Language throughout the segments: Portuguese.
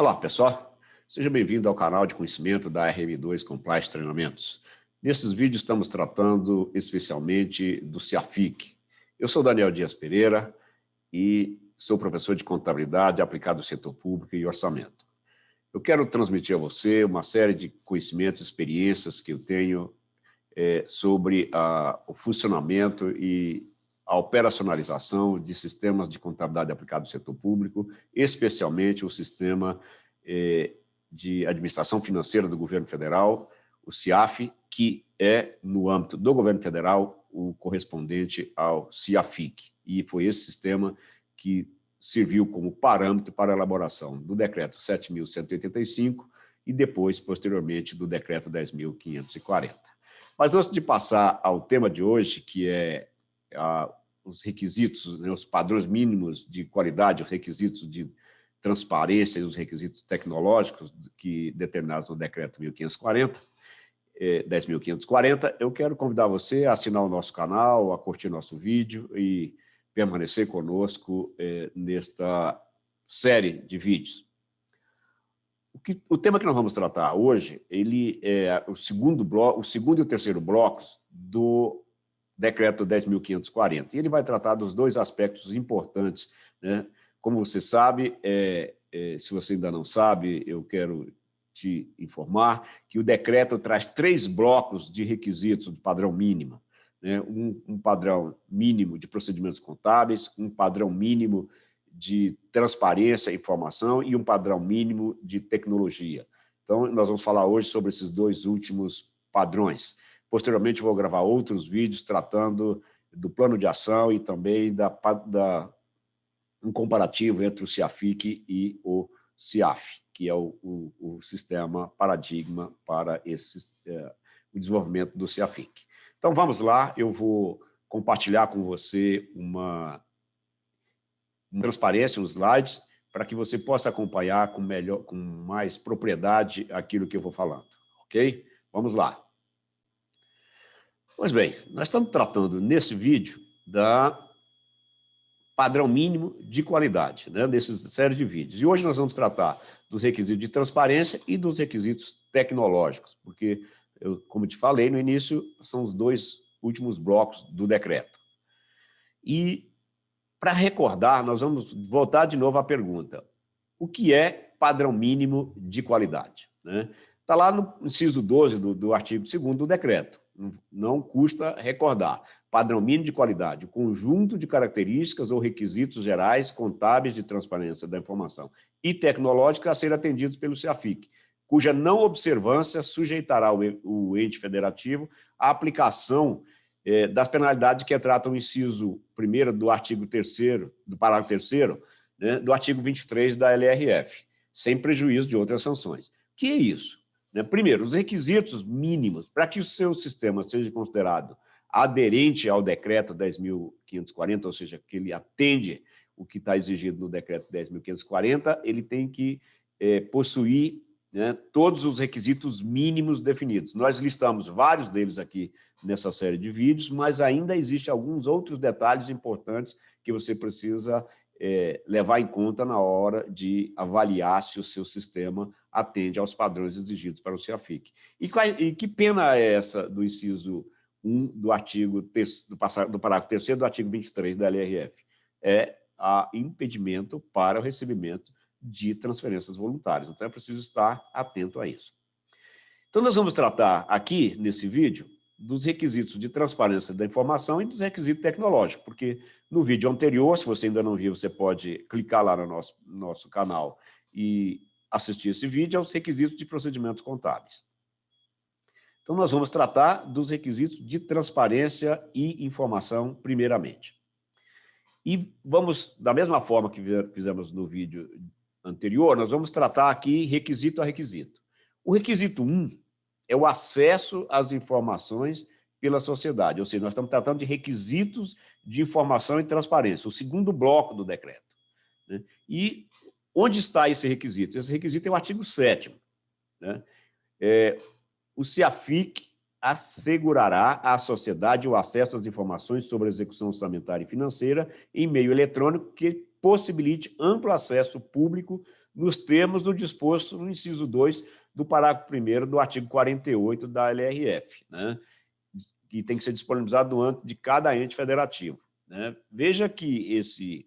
Olá, pessoal. Seja bem-vindo ao canal de conhecimento da RM2 Compliance Treinamentos. Nesses vídeos estamos tratando especialmente do CIAFIC. Eu sou Daniel Dias Pereira e sou professor de contabilidade aplicada ao setor público e orçamento. Eu quero transmitir a você uma série de conhecimentos e experiências que eu tenho sobre o funcionamento e a operacionalização de sistemas de contabilidade aplicada ao setor público, especialmente o sistema de administração financeira do governo federal, o CIAF, que é, no âmbito do governo federal, o correspondente ao CIAFIC. E foi esse sistema que serviu como parâmetro para a elaboração do decreto 7.185 e depois, posteriormente, do decreto 10.540. Mas antes de passar ao tema de hoje, que é os requisitos, né, os padrões mínimos de qualidade, os requisitos de transparência e os requisitos tecnológicos que determinados no decreto 10.540, eu quero convidar você a assinar o nosso canal, a curtir nosso vídeo e permanecer conosco nesta série de vídeos. O tema que nós vamos tratar hoje, ele é o segundo e o terceiro blocos do decreto 10.540. E ele vai tratar dos dois aspectos importantes, né? Como você sabe, se você ainda não sabe, eu quero te informar que o decreto traz 3 blocos de requisitos de padrão mínimo, né? Um padrão mínimo de procedimentos contábeis, um padrão mínimo de transparência e informação e um padrão mínimo de tecnologia. Então, nós vamos falar hoje sobre esses dois últimos padrões. Posteriormente, vou gravar outros vídeos tratando do plano de ação e também um comparativo entre o CIAFIC e o CIAF, que é o sistema paradigma para o desenvolvimento do CIAFIC. Então, vamos lá, eu vou compartilhar com você uma transparência, uns slides, para que você possa acompanhar com mais propriedade aquilo que eu vou falando, ok? Vamos lá. Pois bem, nós estamos tratando nesse vídeo da padrão mínimo de qualidade, né, dessa série de vídeos. E hoje nós vamos tratar dos requisitos de transparência e dos requisitos tecnológicos, porque, como te falei no início, são os dois últimos blocos do decreto. E, para recordar, nós vamos voltar de novo à pergunta: o que é padrão mínimo de qualidade? Está lá no inciso 12 do artigo 2º do decreto. Não custa recordar. Padrão mínimo de qualidade, o conjunto de características ou requisitos gerais contábeis de transparência da informação e tecnológica a ser atendidos pelo CIAFIC, cuja não observância sujeitará o ente federativo à aplicação das penalidades que tratam o inciso 1º do artigo 3º, do parágrafo 3º, né, do artigo 23 da LRF, sem prejuízo de outras sanções. O que é isso? Primeiro, os requisitos mínimos para que o seu sistema seja considerado aderente ao decreto 10.540, ou seja, que ele atende o que está exigido no decreto 10.540, ele tem que possuir, né, todos os requisitos mínimos definidos. Nós listamos vários deles aqui nessa série de vídeos, mas ainda existem alguns outros detalhes importantes que você precisa levar em conta na hora de avaliar se o seu sistema atende aos padrões exigidos para o CIAFIC. E que pena é essa do inciso 1 do artigo do parágrafo 3º do artigo 23 da LRF? É impedimento para o recebimento de transferências voluntárias. Então, é preciso estar atento a isso. Então, nós vamos tratar aqui, nesse vídeo, dos requisitos de transparência da informação e dos requisitos tecnológicos, porque no vídeo anterior, se você ainda não viu, você pode clicar lá no nosso canal e assistir esse vídeo aos requisitos de procedimentos contábeis. Então, nós vamos tratar dos requisitos de transparência e informação primeiramente. E vamos, da mesma forma que fizemos no vídeo anterior, nós vamos tratar aqui requisito a requisito. O requisito 1 é o acesso às informações pela sociedade, ou seja, nós estamos tratando de requisitos de informação e transparência, o segundo bloco do decreto, né? E onde está esse requisito? Esse requisito é o artigo 7º, né? O CIAFIC assegurará à sociedade o acesso às informações sobre a execução orçamentária e financeira em meio eletrônico que possibilite amplo acesso público nos termos do disposto no inciso 2 do parágrafo 1º do artigo 48 da LRF, né? Que tem que ser disponibilizado no âmbito de cada ente federativo, né? Veja que esse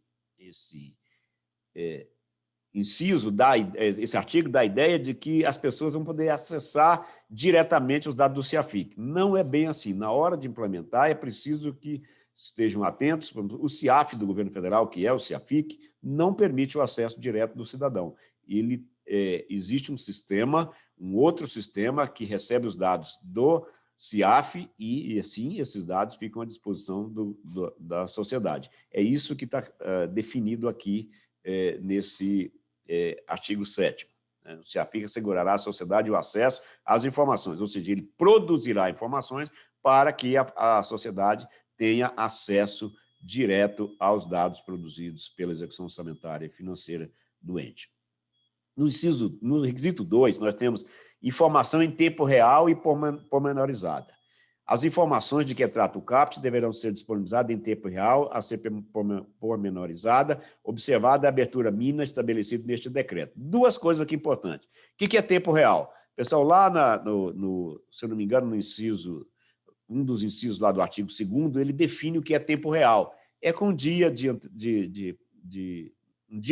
esse artigo dá a ideia de que as pessoas vão poder acessar diretamente os dados do CIAFIC. Não é bem assim. Na hora de implementar, é preciso que estejam atentos. O CIAF do governo federal, que é o CIAFIC, não permite o acesso direto do cidadão. Existe um outro sistema que recebe os dados do CIAF e, assim, esses dados ficam à disposição da sociedade. É isso que está definido aqui nesse artigo 7º. Né? O CIAFIC assegurará à sociedade o acesso às informações, ou seja, ele produzirá informações para que a sociedade tenha acesso direto aos dados produzidos pela execução orçamentária e financeira do ente. No requisito 2, nós temos informação em tempo real e pormenorizada. As informações de que trata o CAPT deverão ser disponibilizadas em tempo real, a ser pormenorizada, observada a abertura mínima estabelecida neste decreto. Duas coisas aqui importantes. O que é tempo real? Pessoal, lá, se eu não me engano, no inciso, um dos incisos lá do artigo 2º, ele define o que é tempo real. É com um dia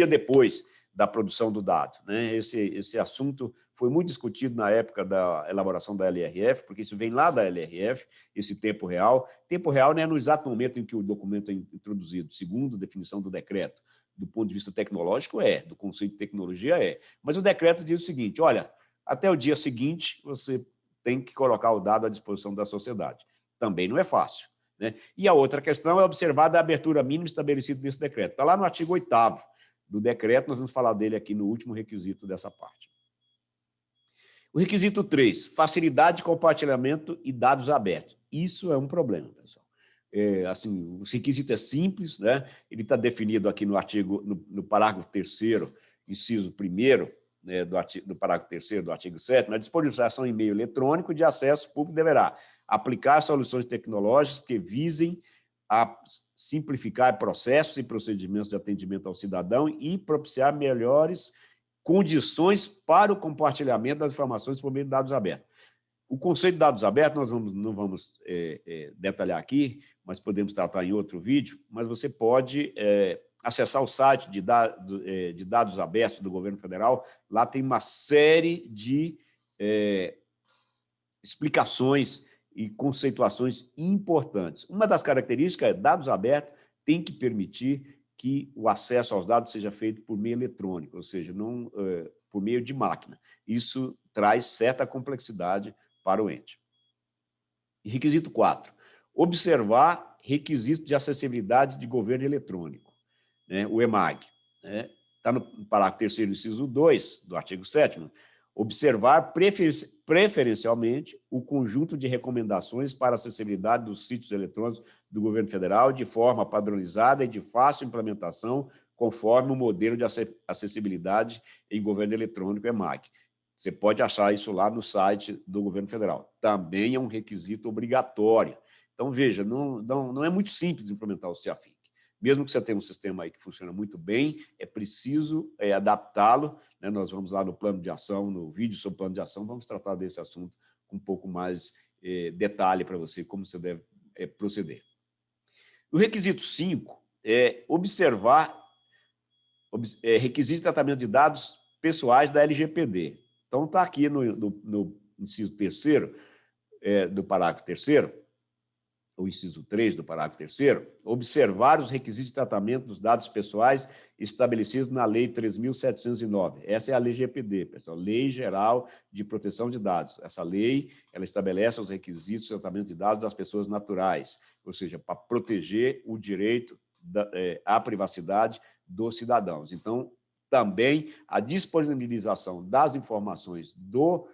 depois da produção do dado, né? Esse assunto foi muito discutido na época da elaboração da LRF, porque isso vem lá da LRF, esse tempo real. Tempo real não é no exato momento em que o documento é introduzido, segundo a definição do decreto. Do ponto de vista tecnológico, do conceito de tecnologia, Mas o decreto diz o seguinte, olha, até o dia seguinte você tem que colocar o dado à disposição da sociedade. Também não é fácil, né? E a outra questão é observar a abertura mínima estabelecida nesse decreto. Está lá no artigo 8º do decreto, nós vamos falar dele aqui no último requisito dessa parte. O requisito 3, facilidade de compartilhamento e dados abertos. Isso é um problema, pessoal. O requisito é simples, né? Ele está definido aqui no parágrafo 3º, inciso 1º, né, do parágrafo 3º do artigo 7º, a disponibilização em meio eletrônico de acesso público deverá aplicar soluções tecnológicas que visem a simplificar processos e procedimentos de atendimento ao cidadão e propiciar melhores condições para o compartilhamento das informações por meio de dados abertos. O conceito de dados abertos nós não vamos detalhar aqui, mas podemos tratar em outro vídeo, mas você pode acessar o site de dados abertos do governo federal. Lá tem uma série de explicações e conceituações importantes. Uma das características é que dados abertos tem que permitir que o acesso aos dados seja feito por meio eletrônico, ou seja, não por meio de máquina. Isso traz certa complexidade para o ente. E requisito 4, observar requisitos de acessibilidade de governo eletrônico, né, o EMAG. Está no parágrafo 3º, inciso 2 do artigo 7º, observar preferencialmente o conjunto de recomendações para acessibilidade dos sítios eletrônicos do governo federal de forma padronizada e de fácil implementação, conforme o modelo de acessibilidade em governo eletrônico EMAG. Você pode achar isso lá no site do governo federal. Também é um requisito obrigatório. Então, veja, não é muito simples implementar o CIAFIC. Mesmo que você tenha um sistema aí que funciona muito bem, é preciso adaptá-lo, né? Nós vamos lá no plano de ação, no vídeo sobre plano de ação, vamos tratar desse assunto com um pouco mais detalhe para você, como você deve proceder. O requisito 5 é observar requisito de tratamento de dados pessoais da LGPD. Então, está aqui no inciso 3º do parágrafo 3º, o inciso 3 do parágrafo 3º, observar os requisitos de tratamento dos dados pessoais estabelecidos na Lei 3.709. Essa é a LGPD, pessoal, Lei Geral de Proteção de Dados. Essa lei, ela estabelece os requisitos de tratamento de dados das pessoas naturais, ou seja, para proteger o direito à privacidade dos cidadãos. Então, também a disponibilização das informações do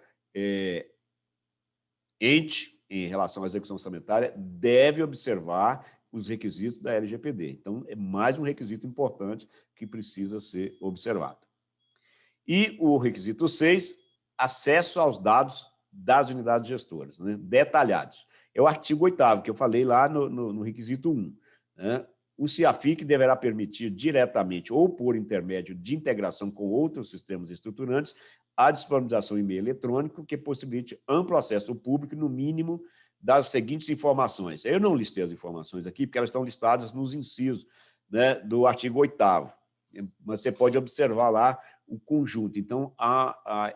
ente em relação à execução orçamentária deve observar os requisitos da LGPD. Então, é mais um requisito importante que precisa ser observado. E o requisito 6, acesso aos dados das unidades gestoras, né, detalhados. É o artigo 8º, que eu falei lá no requisito 1. Né? o CIAFIC deverá permitir diretamente ou por intermédio de integração com outros sistemas estruturantes a disponibilização em meio eletrônico que possibilite amplo acesso ao público, no mínimo, das seguintes informações. Eu não listei as informações aqui, porque elas estão listadas nos incisos, né, do artigo 8º, mas você pode observar lá o conjunto. Então,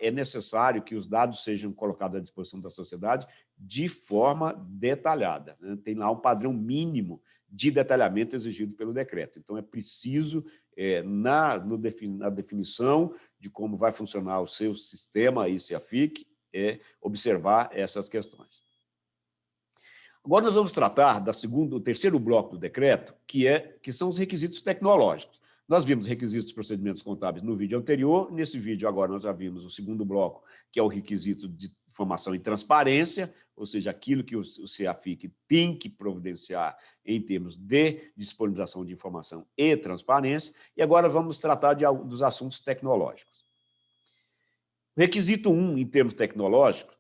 é necessário que os dados sejam colocados à disposição da sociedade de forma detalhada, né? Tem lá um padrão mínimo de detalhamento exigido pelo decreto. Então, é preciso, na definição de como vai funcionar o seu sistema, aí, CIAFIC, observar essas questões. Agora nós vamos tratar do terceiro bloco do decreto, que são os requisitos tecnológicos. Nós vimos requisitos dos procedimentos contábeis no vídeo anterior, nesse vídeo agora nós já vimos o segundo bloco, que é o requisito de informação e transparência, ou seja, aquilo que o CIAFIC tem que providenciar em termos de disponibilização de informação e transparência, e agora vamos tratar dos assuntos tecnológicos. O requisito 1, em termos tecnológicos,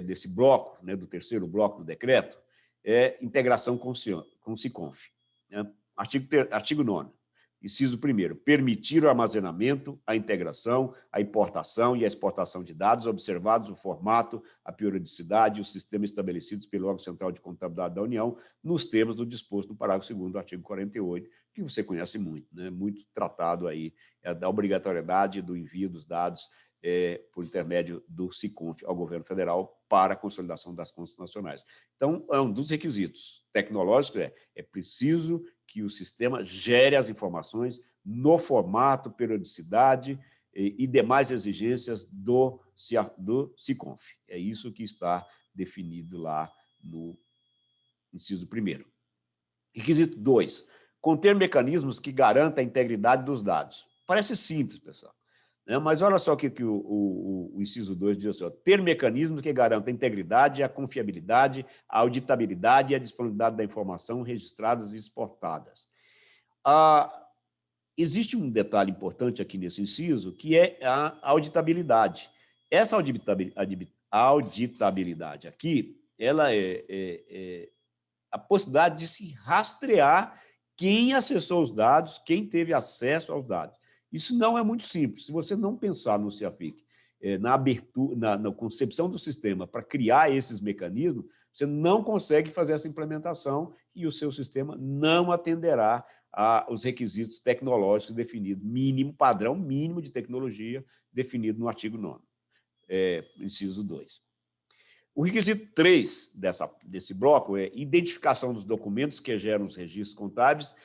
desse bloco, né, do terceiro bloco do decreto, é integração com o SICONF. Né? Artigo 9º. Inciso 1º, permitir o armazenamento, a integração, a importação e a exportação de dados, observados o formato, a periodicidade e o sistema estabelecidos pelo órgão central de contabilidade da União, nos termos do disposto no parágrafo 2º do artigo 48, que você conhece muito, né? Muito tratado aí, da obrigatoriedade do envio dos dados por intermédio do SICONF ao governo federal para a consolidação das contas nacionais. Então, é um dos requisitos tecnológicos, é preciso que o sistema gere as informações no formato, periodicidade e demais exigências do SICONF. É isso que está definido lá no inciso 1º. Requisito 2, conter mecanismos que garantam a integridade dos dados. Parece simples, pessoal. Mas olha só o que o inciso 2 diz assim, ter mecanismos que garantam a integridade, a confiabilidade, a auditabilidade e a disponibilidade da informação registradas e exportadas. Existe um detalhe importante aqui nesse inciso, que é a auditabilidade. Essa auditabilidade aqui, ela é a possibilidade de se rastrear quem acessou os dados, quem teve acesso aos dados. Isso não é muito simples. Se você não pensar no CIAFIC, na abertura, na concepção do sistema para criar esses mecanismos, você não consegue fazer essa implementação e o seu sistema não atenderá aos requisitos tecnológicos definidos, padrão mínimo de tecnologia definido no artigo 9º, inciso 2. O requisito 3 desse bloco é identificação dos documentos que geram os registros contábeis,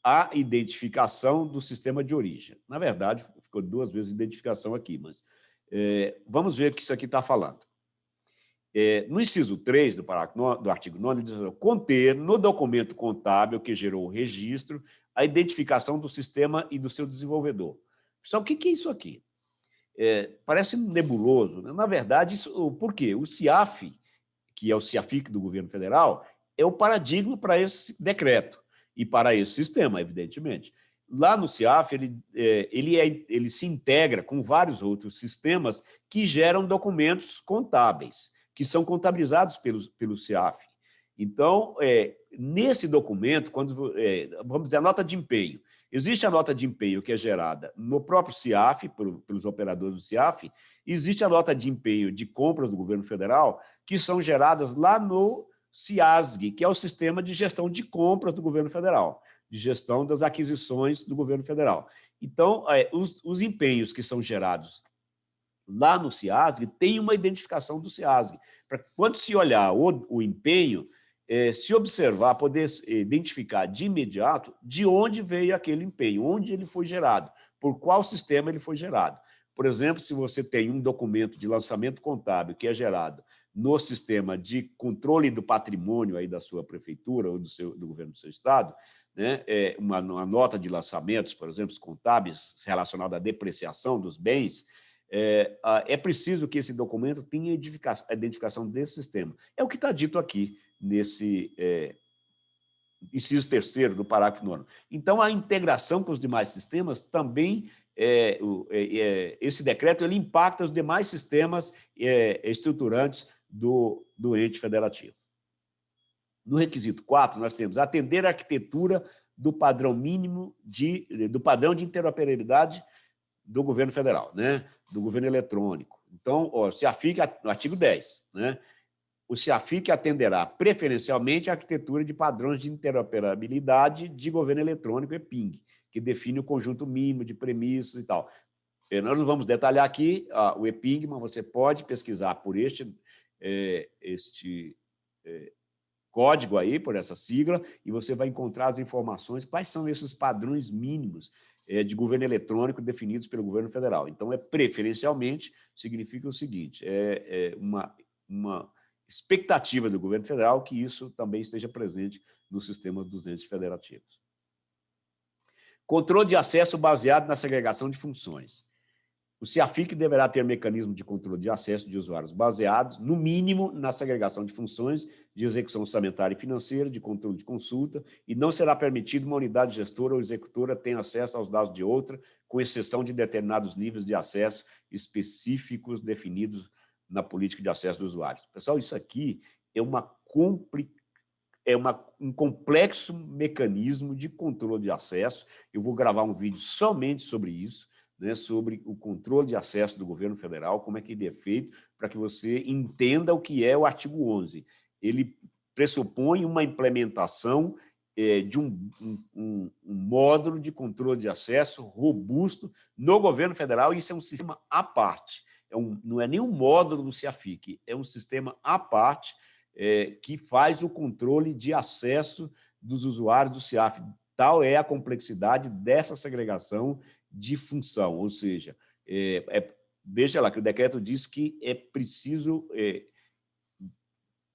a identificação do sistema de origem. Na verdade, ficou 2 vezes identificação aqui, mas vamos ver o que isso aqui está falando. No inciso 3 do artigo 9º, diz assim, conter no documento contábil que gerou o registro a identificação do sistema e do seu desenvolvedor. Pessoal, o que é isso aqui? Parece nebuloso, né? Na verdade, por quê? O CIAF, que é o CIAFIC do governo federal, é o paradigma para esse decreto e para esse sistema, evidentemente. Lá no CIAF, ele se integra com vários outros sistemas que geram documentos contábeis, que são contabilizados pelo CIAF. Então, nesse documento, vamos dizer, a nota de empenho, existe a nota de empenho que é gerada no próprio CIAF, pelos operadores do CIAF, existe a nota de empenho de compras do governo federal, que são geradas lá no CIASG, que é o Sistema de Gestão de Compras do governo federal, de gestão das aquisições do governo federal. Então, os empenhos que são gerados lá no CIASG têm uma identificação do CIASG. Para quando se olhar o empenho, se observar, poder identificar de imediato de onde veio aquele empenho, onde ele foi gerado, por qual sistema ele foi gerado. Por exemplo, se você tem um documento de lançamento contábil que é gerado no sistema de controle do patrimônio aí da sua prefeitura ou do governo do seu estado, né, uma nota de lançamentos, por exemplo, os contábeis relacionada à depreciação dos bens, é preciso que esse documento tenha a identificação desse sistema. É o que está dito aqui nesse inciso 3º do parágrafo 9º. Então, a integração com os demais sistemas também, esse decreto ele impacta os demais sistemas estruturantes do ente federativo. No requisito 4, nós temos atender a arquitetura do padrão mínimo do padrão de interoperabilidade do governo federal, né? Do governo eletrônico. Então, o CIAFIC, no artigo 10, né? O CIAFIC atenderá preferencialmente à arquitetura de padrões de interoperabilidade de governo eletrônico, EPING, que define o conjunto mínimo de premissas e tal. Nós não vamos detalhar aqui o EPING, mas você pode pesquisar por este código aí, por essa sigla, e você vai encontrar as informações, quais são esses padrões mínimos de governo eletrônico definidos pelo governo federal. Então, preferencialmente, significa o seguinte, uma expectativa do governo federal que isso também esteja presente no sistema dos entes federativos. Controle de acesso baseado na segregação de funções. O CIAFIC deverá ter mecanismo de controle de acesso de usuários baseados, no mínimo, na segregação de funções de execução orçamentária e financeira, de controle de consulta, e não será permitido uma unidade gestora ou executora tenha acesso aos dados de outra, com exceção de determinados níveis de acesso específicos definidos na política de acesso dos usuários. Pessoal, isso aqui é um complexo mecanismo de controle de acesso. Eu vou gravar um vídeo somente sobre isso, né, sobre o controle de acesso do governo federal, como é que ele é feito, para que você entenda o que é o artigo 11. Ele pressupõe uma implementação de um módulo de controle de acesso robusto no governo federal, e isso é um sistema à parte. Não é nenhum módulo do CIAFIC, é um sistema à parte que faz o controle de acesso dos usuários do CIAF. Tal é a complexidade dessa segregação de função, ou seja, veja lá que o decreto diz que é preciso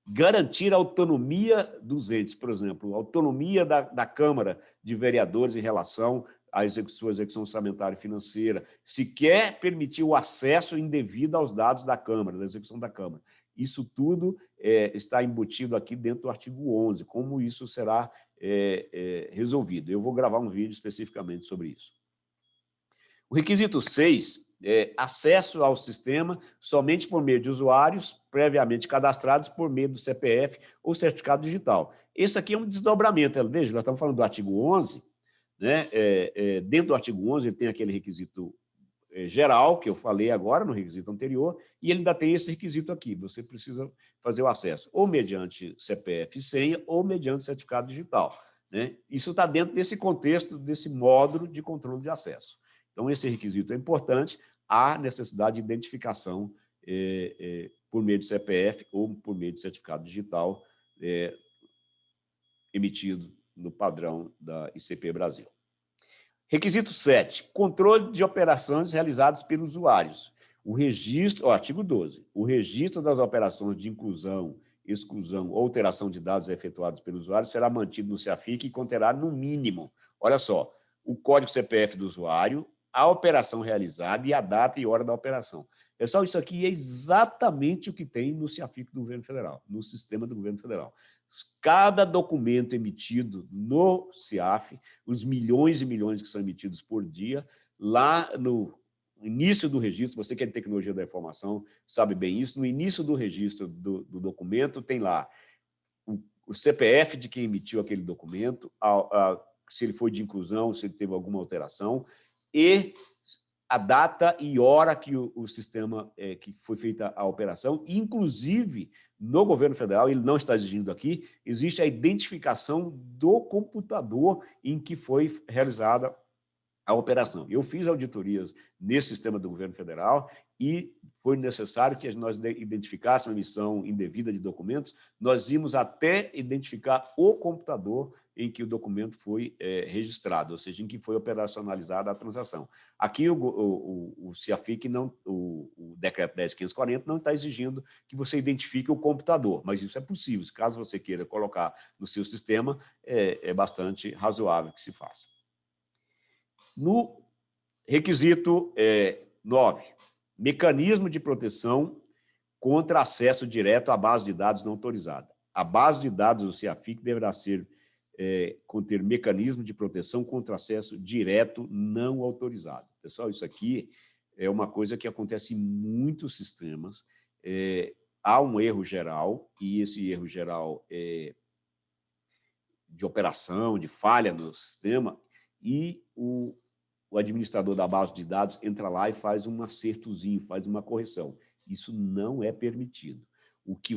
garantir a autonomia dos entes, por exemplo, a autonomia da Câmara de Vereadores em relação à sua execução orçamentária e financeira, se quer permitir o acesso indevido aos dados da Câmara, da execução da Câmara. Isso tudo está embutido aqui dentro do artigo 11, como isso será resolvido. Eu vou gravar um vídeo especificamente sobre isso. O requisito 6 é acesso ao sistema somente por meio de usuários previamente cadastrados por meio do CPF ou certificado digital. Esse aqui é um desdobramento. Veja, nós estamos falando do artigo 11, né? Dentro do artigo 11 ele tem aquele requisito geral, que eu falei agora no requisito anterior, e ele ainda tem esse requisito aqui. Você precisa fazer o acesso ou mediante CPF e senha ou mediante certificado digital, né? Isso está dentro desse contexto, desse módulo de controle de acesso. Então, esse requisito é importante, há necessidade de identificação por meio de CPF ou por meio de certificado digital emitido no padrão da ICP Brasil. Requisito 7, controle de operações realizadas pelos usuários. O registro, artigo 12, o registro das operações de inclusão, exclusão ou alteração de dados efetuados pelo usuário será mantido no CIAFIC e conterá, no mínimo, olha só, o código CPF do usuário, a operação realizada e a data e hora da operação. Pessoal, isso aqui é exatamente o que tem no CIAFIC do governo federal, no sistema do governo federal. Cada documento emitido no CIAF, os milhões e milhões que são emitidos por dia, lá no início do registro, você que é de tecnologia da informação sabe bem isso, no início do registro do documento tem lá o CPF de quem emitiu aquele documento, se ele foi de inclusão, se ele teve alguma alteração, e a data e hora que o sistema, que foi feita a operação, inclusive no governo federal, ele não está exigindo aqui, existe a identificação do computador em que foi realizada a operação. Eu fiz auditorias nesse sistema do governo federal e foi necessário que nós identificássemos a emissão indevida de documentos, nós íamos até identificar o computador em que o documento foi registrado, ou seja, em que foi operacionalizada a transação. Aqui o CIAFIC, o decreto 10.540 não está exigindo que você identifique o computador, mas isso é possível. Caso você queira colocar no seu sistema, é bastante razoável que se faça. No requisito 9, mecanismo de proteção contra acesso direto à base de dados não autorizada. A base de dados do CIAFIC deverá conter mecanismo de proteção contra acesso direto não autorizado. Pessoal, isso aqui é uma coisa que acontece em muitos sistemas. Há um erro geral, e esse erro geral de operação, de falha no sistema, e o administrador da base de dados entra lá e faz um acertozinho, faz uma correção. Isso não é permitido. O que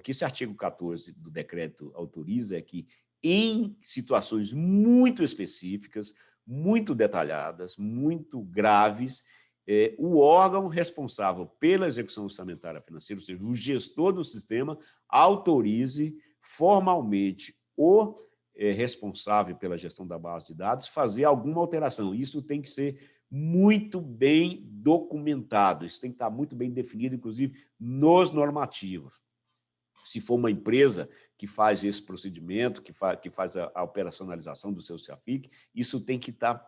esse artigo 14 do decreto autoriza é que, em situações muito específicas, muito detalhadas, muito graves, o órgão responsável pela execução orçamentária financeira, ou seja, o gestor do sistema, autorize formalmente o responsável pela gestão da base de dados fazer alguma alteração. Isso tem que ser muito bem documentado, isso tem que estar muito bem definido, inclusive, nos normativos. Se for uma empresa que faz esse procedimento, que faz a operacionalização do seu CEAFIC, isso tem que estar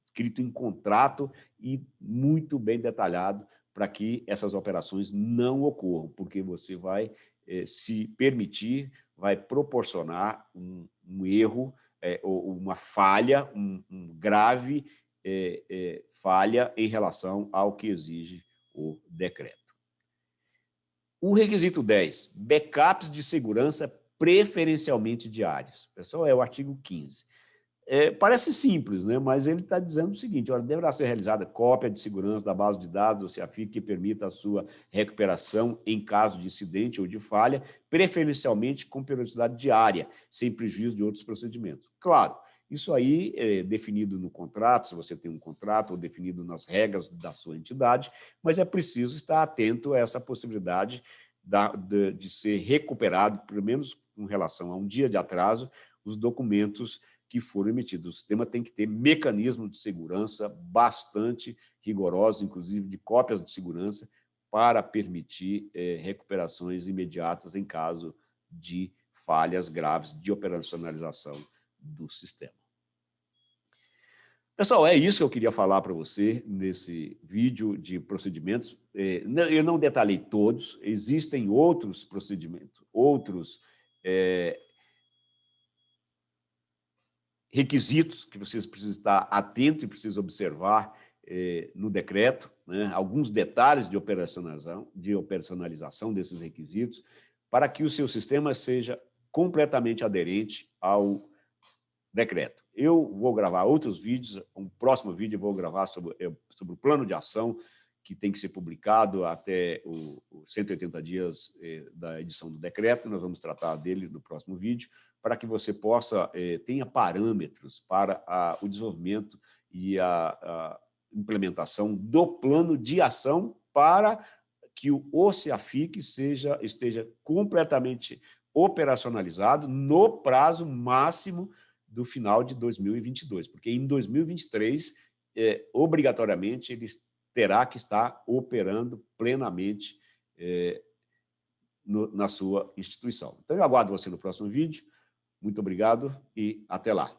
escrito em contrato e muito bem detalhado para que essas operações não ocorram, porque você vai se permitir, vai proporcionar um erro, ou uma falha, um grave falha em relação ao que exige o decreto. O requisito 10, backups de segurança preferencialmente diários. Pessoal, é o artigo 15. Parece simples, né? Mas ele está dizendo o seguinte: olha, deverá ser realizada cópia de segurança da base de dados do CEAFIC que permita a sua recuperação em caso de incidente ou de falha, preferencialmente com periodicidade diária, sem prejuízo de outros procedimentos. Claro, isso aí é definido no contrato, se você tem um contrato, ou definido nas regras da sua entidade, mas é preciso estar atento a essa possibilidade de ser recuperado, pelo menos com relação a um dia de atraso, os documentos que foram emitidos. O sistema tem que ter mecanismos de segurança bastante rigorosos, inclusive de cópias de segurança, para permitir recuperações imediatas em caso de falhas graves de operacionalização do sistema. Pessoal, é isso que eu queria falar para você nesse vídeo de procedimentos. Eu não detalhei todos, existem outros procedimentos, outros requisitos que vocês precisam estar atentos e precisam observar no decreto, né? Alguns detalhes de operacionalização desses requisitos, para que o seu sistema seja completamente aderente ao decreto. Eu vou gravar outros vídeos, um próximo vídeo eu vou gravar sobre o plano de ação que tem que ser publicado até os 180 dias da edição do decreto. Nós vamos tratar dele no próximo vídeo, para que você possa tenha parâmetros para o desenvolvimento e a implementação do plano de ação para que o CEAFIC esteja completamente operacionalizado no prazo máximo do final de 2022, porque em 2023, obrigatoriamente, ele terá que estar operando plenamente na sua instituição. Então, eu aguardo você no próximo vídeo. Muito obrigado e até lá.